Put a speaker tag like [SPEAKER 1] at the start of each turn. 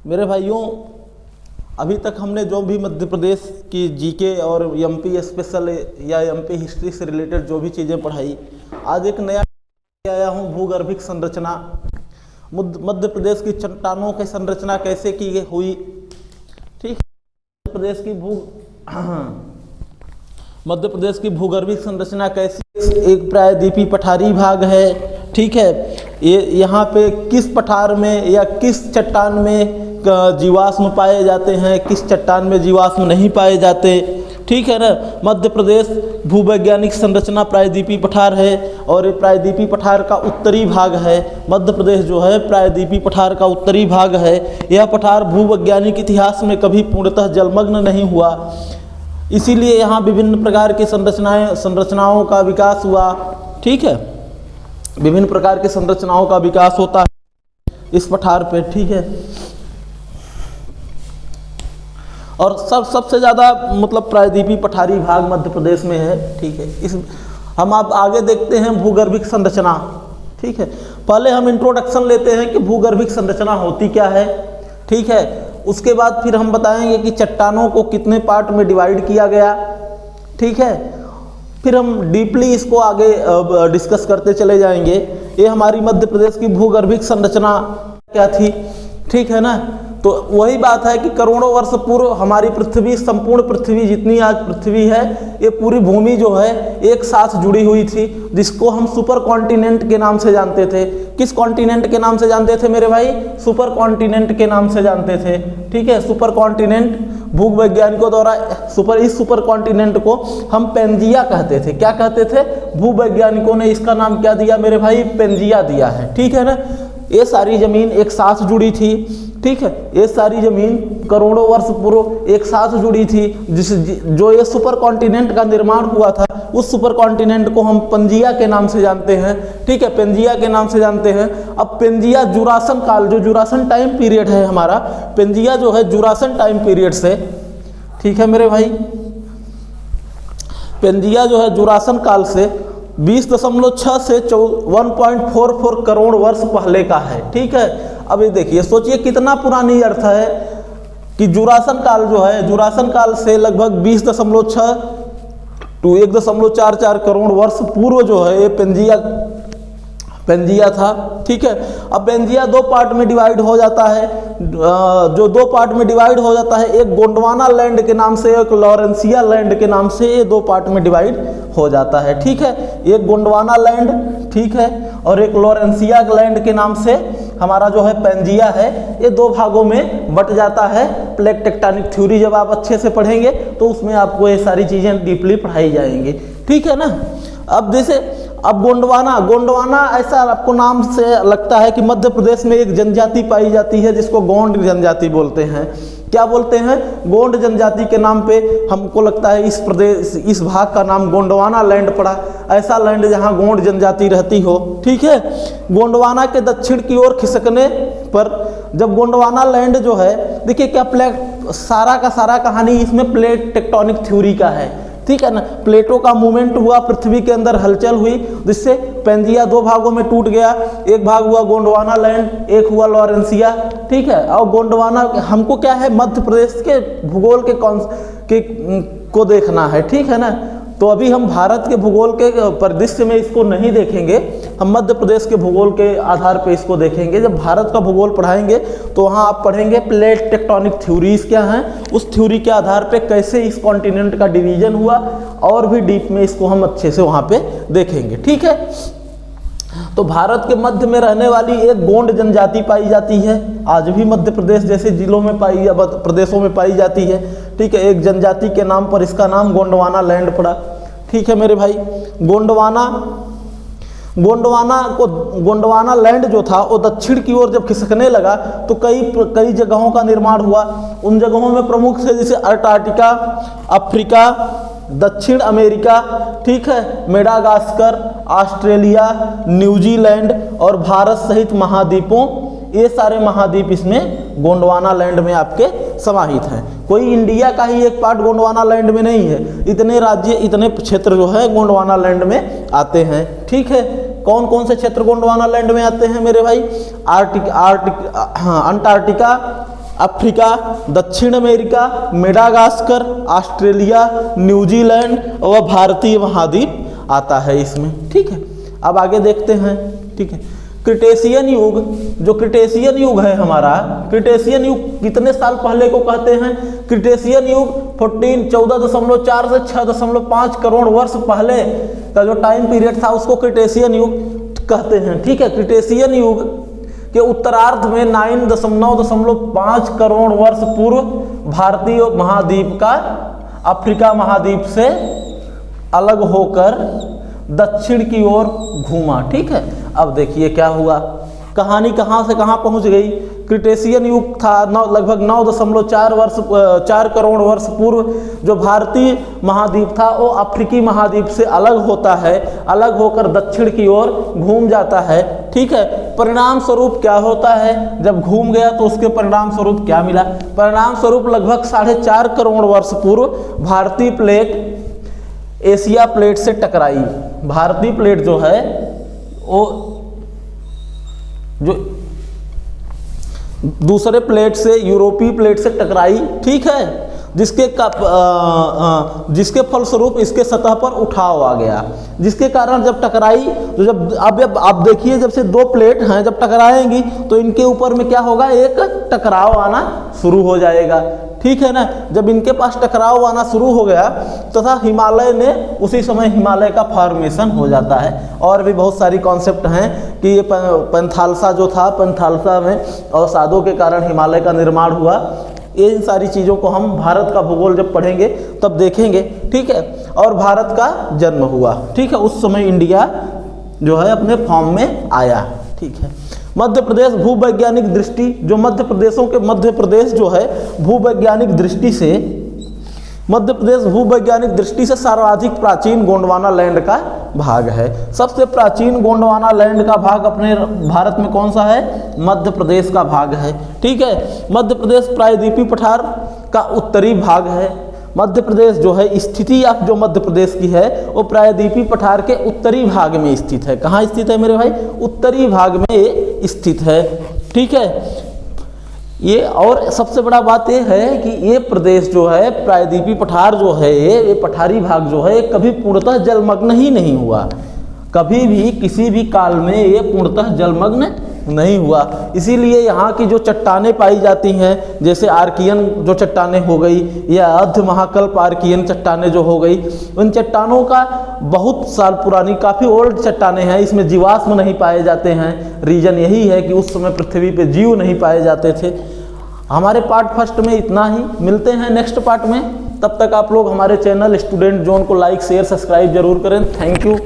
[SPEAKER 1] मेरे भाइयों, अभी तक हमने जो भी मध्य प्रदेश की जीके और एमपी स्पेशल या एमपी हिस्ट्री से रिलेटेड जो भी चीज़ें पढ़ाई, आज एक नया आया हूँ भूगर्भिक संरचना। मध्य प्रदेश की चट्टानों की संरचना कैसे की हुई, ठीक है। मध्य प्रदेश की भूगर्भिक संरचना कैसी, एक प्रायद्वीपीय पठारी भाग है, ठीक है। ये यहाँ पे किस पठार में या किस चट्टान में जीवाश्म पाए जाते हैं, किस चट्टान में जीवाश्म नहीं पाए जाते, ठीक है ना। मध्य प्रदेश भूवैज्ञानिक संरचना प्रायद्वीपीय पठार है और ये प्रायद्वीपीय पठार का उत्तरी भाग है। मध्य प्रदेश जो है प्रायद्वीपीय पठार का उत्तरी भाग है। यह पठार भूवैज्ञानिक इतिहास में कभी पूर्णतः जलमग्न नहीं हुआ, इसीलिए यहाँ विभिन्न प्रकार की संरचनाओं का विकास हुआ, ठीक है। विभिन्न प्रकार की संरचनाओं का विकास होता है इस पठार पे, ठीक है। और सबसे ज़्यादा मतलब प्रायद्वीपीय पठारी भाग मध्य प्रदेश में है, ठीक है। इस हम आप आगे देखते हैं भूगर्भिक संरचना, ठीक है। पहले हम इंट्रोडक्शन लेते हैं कि भूगर्भिक संरचना होती क्या है, ठीक है। उसके बाद फिर हम बताएंगे कि चट्टानों को कितने पार्ट में डिवाइड किया गया, ठीक है। फिर हम डीपली इसको आगे डिस्कस करते चले जाएंगे। ये हमारी मध्य प्रदेश की भूगर्भिक संरचना क्या थी, ठीक है ना। तो वही बात है कि करोड़ों वर्ष पूर्व हमारी पृथ्वी, संपूर्ण पृथ्वी जितनी आज पृथ्वी है, ये पूरी भूमि जो है एक साथ जुड़ी हुई थी, जिसको हम सुपर कॉन्टिनेंट के नाम से जानते थे। किस कॉन्टिनेंट के नाम से जानते थे मेरे भाई? सुपर कॉन्टिनेंट के नाम से जानते थे, ठीक है। सुपर कॉन्टिनेंट भूवैज्ञानिकों द्वारा इस सुपर कॉन्टिनेंट को हम पेंजिया कहते थे। क्या कहते थे? भूवैज्ञानिकों ने इसका नाम क्या दिया मेरे भाई? पेंजिया दिया है, ठीक है ना। ये सारी जमीन एक साथ जुड़ी थी, ठीक है। ये सारी जमीन करोड़ों वर्ष पूर्व एक साथ जुड़ी थी, जो ये सुपर कॉन्टिनेंट का निर्माण हुआ था, उस सुपर कॉन्टिनेंट को हम पेंजिया के नाम से जानते हैं, ठीक है। पेंजिया के नाम से जानते हैं। अब पेंजिया जुरासन काल, जो जुरासन टाइम पीरियड है हमारा, पेंजिया जो है जुरासन टाइम पीरियड से, ठीक है मेरे भाई। पेंजिया जो है जुरासन काल से 20.6 से 1.44 करोड़ वर्ष पहले का है, ठीक है। अब ये देखिए, सोचिए कितना पुरानी अर्थ है कि जुरासन काल जो है, जुरासन काल से लगभग 20.6 to 1.44 करोड़ वर्ष पूर्व जो है ये पेंजिया था, ठीक है। अब पेंजिया दो पार्ट में डिवाइड हो जाता है। जो दो पार्ट में डिवाइड हो जाता है, एक गोंडवाना लैंड के नाम से, एक लॉरेंसिया लैंड के नाम से, ये दो पार्ट में डिवाइड हो जाता है, ठीक है। एक गोंडवाना लैंड, ठीक है, और एक लॉरेंसिया लैंड के नाम से हमारा जो है पेंजिया है, ये दो भागों में बट जाता है। प्लेट टेक्टोनिक थ्योरी जब आप अच्छे से पढ़ेंगे तो उसमें आपको ये सारी चीज़ें डीपली पढ़ाई जाएंगी, ठीक है ना। अब जैसे अब गोंडवाना ऐसा आपको नाम से लगता है कि मध्य प्रदेश में एक जनजाति पाई जाती है जिसको गोंड जनजाति बोलते हैं। क्या बोलते हैं? गोंड जनजाति के नाम पे हमको लगता है इस भाग का नाम गोंडवाना लैंड पड़ा, ऐसा लैंड जहां गोंड जनजाति रहती हो, ठीक है। गोंडवाना के दक्षिण की ओर खिसकने पर जब गोंडवाना लैंड जो है, देखिए क्या सारा का सारा कहानी इसमें प्लेट टेक्टोनिक थ्योरी का है, ठीक है ना। प्लेटों का मूवमेंट हुआ, पृथ्वी के अंदर हलचल हुई, जिससे पेंजिया दो भागों में टूट गया। एक भाग हुआ गोंडवाना लैंड, एक हुआ लॉरेंसिया, ठीक है। और गोंडवाना हमको क्या है, मध्य प्रदेश के भूगोल को देखना है, ठीक है ना। तो अभी हम भारत के भूगोल के परिदृश्य में इसको नहीं देखेंगे, हम मध्य प्रदेश के भूगोल के आधार पे इसको देखेंगे। जब भारत का भूगोल पढ़ाएंगे तो वहाँ आप पढ़ेंगे प्लेट टेक्टोनिक थ्योरीज क्या हैं, उस थ्योरी के आधार पे कैसे इस कॉन्टिनेंट का डिवीजन हुआ, और भी डीप में इसको हम अच्छे से वहाँ पे देखेंगे, ठीक है। तो भारत के मध्य में रहने वाली एक गोंड जनजाति पाई जाती है, आज भी मध्य प्रदेश जैसे जिलों में प्रदेशों में पाई जाती है, ठीक है। एक जनजाति के नाम पर इसका नाम गोंडवाना लैंड पड़ा, ठीक है मेरे भाई। गोंडवाना लैंड जो था वो दक्षिण की ओर जब खिसकने लगा तो कई जगहों का निर्माण हुआ। उन जगहों में प्रमुख से जैसे अंटार्कटिका, अफ्रीका, दक्षिण अमेरिका, ठीक है, मेडागास्कर, ऑस्ट्रेलिया, न्यूजीलैंड और भारत सहित महाद्वीपों, ये सारे महाद्वीप इसमें गोंडवाना लैंड में आपके समाहित हैं। कोई इंडिया का ही एक पार्ट गोंडवाना लैंड में नहीं है, इतने राज्य, इतने क्षेत्र जो है गोंडवाना लैंड में आते हैं, ठीक है। कौन कौन से क्षेत्र गोंडवाना लैंड में आते हैं मेरे भाई? अंटार्कटिका, अफ्रीका, दक्षिण अमेरिका, मेडागास्कर, ऑस्ट्रेलिया, न्यूजीलैंड व भारतीय महाद्वीप आता है इसमें। ठीक है, अब आगे देखते हैं। ठीक है, क्रिटेशियन युग, जो क्रिटेशियन युग है हमारा, क्रिटेशियन युग कितने साल पहले को कहते हैं? क्रिटेशियन युग 14.4 से 6.5 करोड़ वर्ष पहले का जो टाइम पीरियड था उसको क्रिटेशियन युग कहते हैं। ठीक है, क्रिटेशियन युग के उत्तरार्ध में 9.5 करोड़ वर्ष पूर्व भारतीय महाद्वीप का अफ्रीका महाद्वीप से अलग होकर दक्षिण की ओर घूमा। ठीक है, अब देखिए क्या हुआ, कहानी कहाँ से कहाँ पहुँच गई। क्रिटेशियन युग था लगभग 9.4 करोड़ वर्ष पूर्व जो भारतीय महाद्वीप था वो अफ्रीकी महाद्वीप से अलग होता है, अलग होकर दक्षिण की ओर घूम जाता है। ठीक है, परिणाम स्वरूप क्या होता है, जब घूम गया तो उसके परिणाम स्वरूप क्या मिला? परिणाम स्वरूप लगभग 4.5 करोड़ वर्ष पूर्व भारतीय प्लेट एशिया प्लेट से टकराई। भारतीय प्लेट जो है वो जो दूसरे प्लेट से, यूरोपीय प्लेट से टकराई। ठीक है, जिसके फलस्वरूप इसके सतह पर उठाव आ गया, जिसके कारण जब टकराई तो जब अब आप देखिए जब से दो प्लेट हैं जब टकराएंगी तो इनके ऊपर में क्या होगा, एक टकराव आना शुरू हो जाएगा। ठीक है ना, जब इनके पास टकराव आना शुरू हो गया तथा हिमालय ने उसी समय हिमालय का फॉर्मेशन हो जाता है। और भी बहुत सारी कॉन्सेप्ट हैं कि ये पैंथालसा जो था, पैंथालसा में अवसादों के कारण हिमालय का निर्माण हुआ। ये इन सारी चीज़ों को हम भारत का भूगोल जब पढ़ेंगे तब देखेंगे। ठीक है, और भारत का जन्म हुआ। ठीक है, उस समय इंडिया जो है अपने फॉर्म में आया। ठीक है, मध्य प्रदेश भूवैज्ञानिक दृष्टि, जो मध्य प्रदेश जो है भूवैज्ञानिक दृष्टि से, मध्य प्रदेश भूवैज्ञानिक दृष्टि से सर्वाधिक प्राचीन गोंडवाना लैंड का भाग है। सबसे प्राचीन गोंडवाना लैंड का भाग अपने भारत में कौन सा है? मध्य प्रदेश का भाग है। ठीक है, मध्य प्रदेश प्रायद्वीपीय पठार का उत्तरी भाग है। मध्य प्रदेश जो है, स्थिति आप जो मध्य प्रदेश की है वो प्रायद्वीपीय पठार के उत्तरी भाग में स्थित है। कहाँ स्थित है मेरे भाई? उत्तरी भाग में स्थित है। ठीक है, ये और सबसे बड़ा बात ये है कि ये प्रदेश जो है प्रायद्वीपीय पठार जो है, ये पठारी भाग जो है कभी पूर्णतः जलमग्न ही नहीं हुआ। कभी भी किसी भी काल में ये पूर्णतः जलमग्न नहीं हुआ। इसीलिए यहाँ की जो चट्टानें पाई जाती हैं, जैसे आर्कियन जो चट्टानें हो गई या अर्ध महाकल्प आर्कियन चट्टानें जो हो गई, उन चट्टानों का बहुत साल पुरानी काफ़ी ओल्ड चट्टानें हैं। इसमें जीवाश्म नहीं पाए जाते हैं। रीजन यही है कि उस समय पृथ्वी पे जीव नहीं पाए जाते थे। हमारे पार्ट फर्स्ट में इतना ही, मिलते हैं नेक्स्ट पार्ट में। तब तक आप लोग हमारे चैनल स्टूडेंट जोन को लाइक शेयर सब्सक्राइब जरूर करें। Thank you.